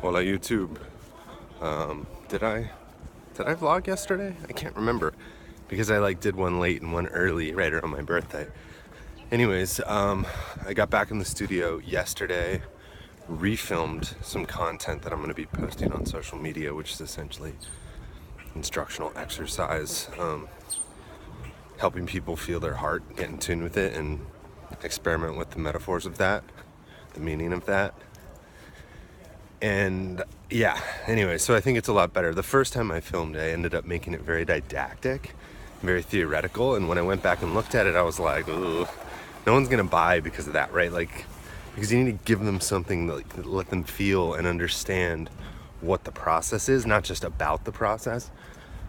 Hola YouTube. Did I vlog yesterday? I can't remember because I did one late and one early right around my birthday. Anyways, I got back in the studio yesterday, refilmed some content that I'm going to be posting on social media, which is essentially instructional exercise, helping people feel their heart, get in tune with it, and experiment with the metaphors of that, the meaning of that. And yeah, anyway, so I think it's a lot better. The first time I filmed it, I ended up making it very didactic, very theoretical, and when I went back and looked at it, I was like, ugh, no one's gonna buy because of that, right? Because you need to give them something that let them feel and understand what the process is, not just about the process.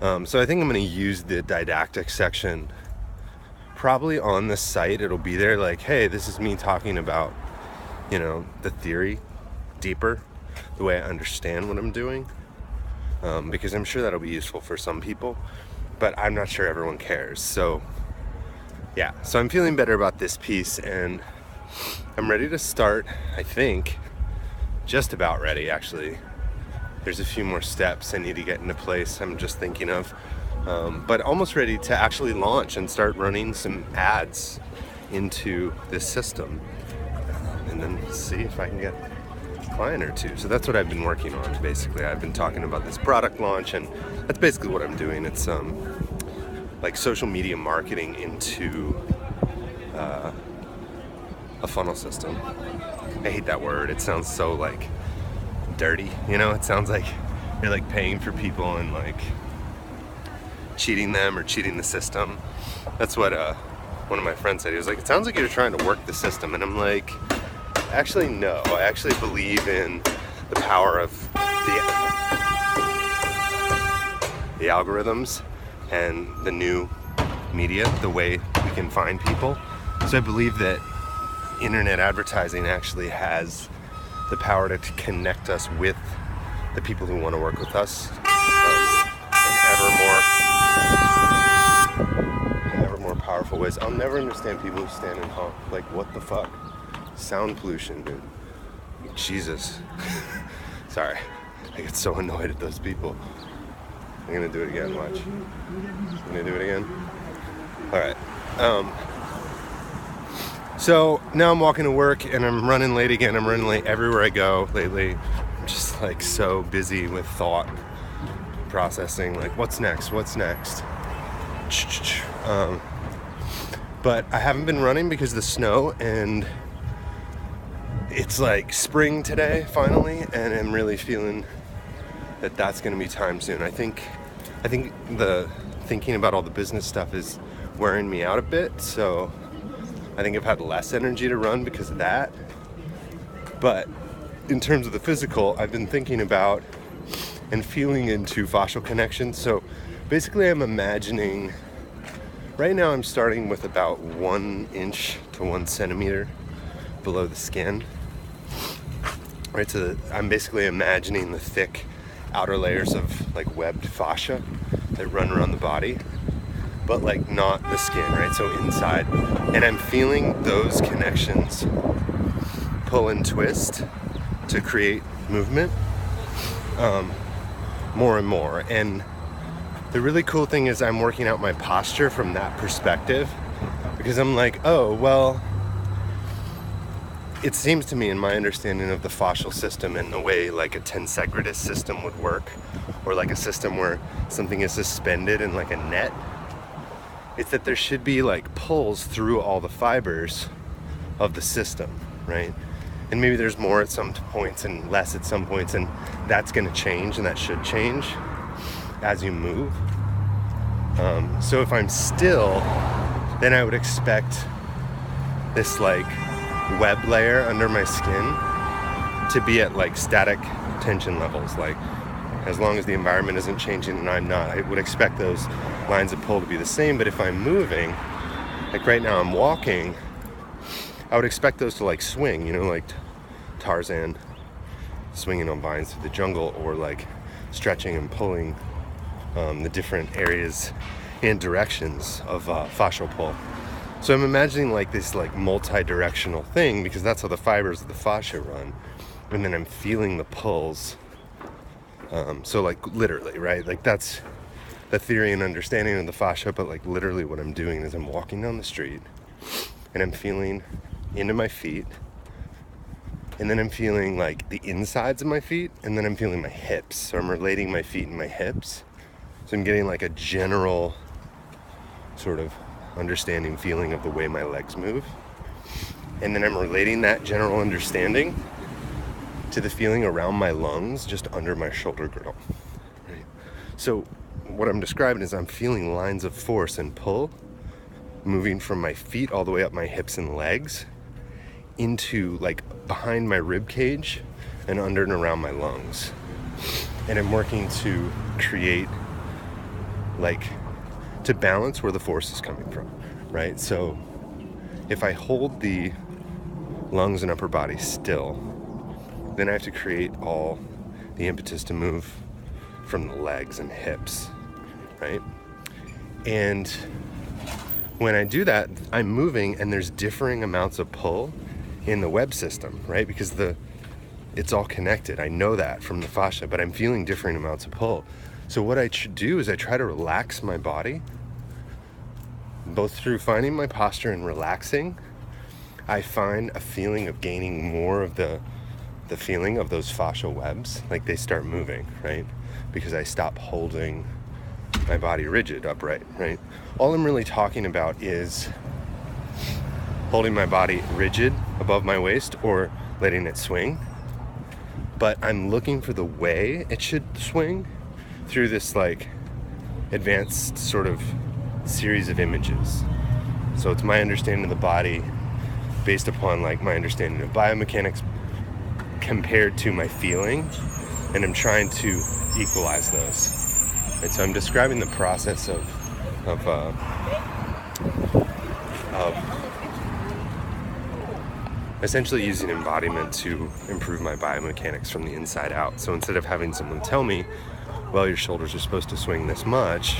So I think I'm gonna use the didactic section probably on the site. It'll be there like, hey, this is me talking about, the theory deeper, the way I understand what I'm doing, because I'm sure that'll be useful for some people, but I'm not sure everyone cares. So yeah, so I'm feeling better about this piece, and I'm ready to start. I think just about ready, actually. There's a few more steps I need to get into place I'm just thinking of, but almost ready to actually launch and start running some ads into this system, and then see if I can get client or two. So that's what I've been working on. Basically, I've been talking about this product launch, and that's basically what I'm doing. It's like social media marketing into a funnel system. I hate that word. It sounds so dirty, it sounds like you're paying for people and cheating them or cheating the system. That's what one of my friends said. He was like, it sounds like you're trying to work the system. And I'm like, actually, no. I actually believe in the power of the algorithms and the new media, the way we can find people. So I believe that internet advertising actually has the power to connect us with the people who want to work with us in ever more powerful ways. I'll never understand people who stand and honk. What the fuck? Sound pollution, dude. Jesus. Sorry. I get so annoyed at those people. I'm gonna do it again, watch. I'm gonna do it again. Alright. So now I'm walking to work and I'm running late again. I'm running late everywhere I go lately. I'm just so busy with thought processing, what's next? But I haven't been running because of the snow, and it's spring today finally, and I'm really feeling that that's going to be time soon. I think the thinking about all the business stuff is wearing me out a bit, so I think I've had less energy to run because of that. But in terms of the physical, I've been thinking about and feeling into fascial connections. So basically I'm imagining, right now I'm starting with about 1 inch to 1 centimeter below the skin. Right, so I'm basically imagining the thick outer layers of webbed fascia that run around the body, but not the skin, right? So inside. And I'm feeling those connections pull and twist to create movement more and more. And the really cool thing is I'm working out my posture from that perspective, because I'm oh, well, it seems to me, in my understanding of the fascial system and the way a tensegritis system would work, or a system where something is suspended in a net, it's that there should be pulls through all the fibers of the system, right? And maybe there's more at some points and less at some points, and that's going to change, and that should change as you move. So if I'm still, then I would expect this web layer under my skin to be at static tension levels, as long as the environment isn't changing and I'm not. I would expect those lines of pull to be the same. But if I'm moving, right now I'm walking, I would expect those to swing, Tarzan swinging on vines through the jungle, or stretching and pulling the different areas and directions of fascial pull. So I'm imagining this multi-directional thing, because that's how the fibers of the fascia run. and then I'm feeling the pulls. So like literally, right? Like that's the theory and understanding of the fascia, but like literally what I'm doing is I'm walking down the street and I'm feeling into my feet, and then I'm feeling like the insides of my feet, and then I'm feeling my hips. So I'm relating my feet and my hips. So I'm getting like a general sort of understanding feeling of the way my legs move. And then I'm relating that general understanding to the feeling around my lungs, just under my shoulder girdle. Right? So what I'm describing is I'm feeling lines of force and pull moving from my feet all the way up my hips and legs into like behind my rib cage and under and around my lungs. And I'm working to create like to balance where the force is coming from, right? So if I hold the lungs and upper body still, then I have to create all the impetus to move from the legs and hips, right? And when I do that, I'm moving and there's differing amounts of pull in the web system, right? Because it's all connected. I know that from the fascia, but I'm feeling differing amounts of pull. So what I should do is I try to relax my body, both through finding my posture and relaxing. I find a feeling of gaining more of the feeling of those fascial webs, like they start moving, right? Because I stop holding my body rigid, upright, right? All I'm really talking about is holding my body rigid above my waist or letting it swing. But I'm looking for the way it should swing through this like advanced sort of series of images. So it's my understanding of the body based upon like my understanding of biomechanics compared to my feeling, and I'm trying to equalize those. And so I'm describing the process of essentially using embodiment to improve my biomechanics from the inside out. So instead of having someone tell me, well, your shoulders are supposed to swing this much,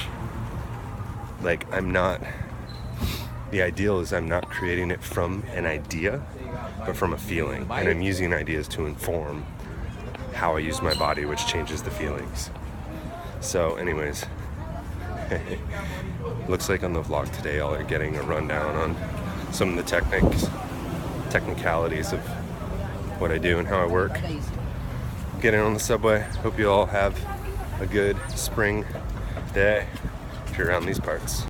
like the ideal is I'm not creating it from an idea, but from a feeling. And I'm using ideas to inform how I use my body, which changes the feelings. So anyways, looks like on the vlog today, y'all are getting a rundown on some of the technicalities of what I do and how I work. Getting on the subway. Hope you all have a good spring day if you're around these parts.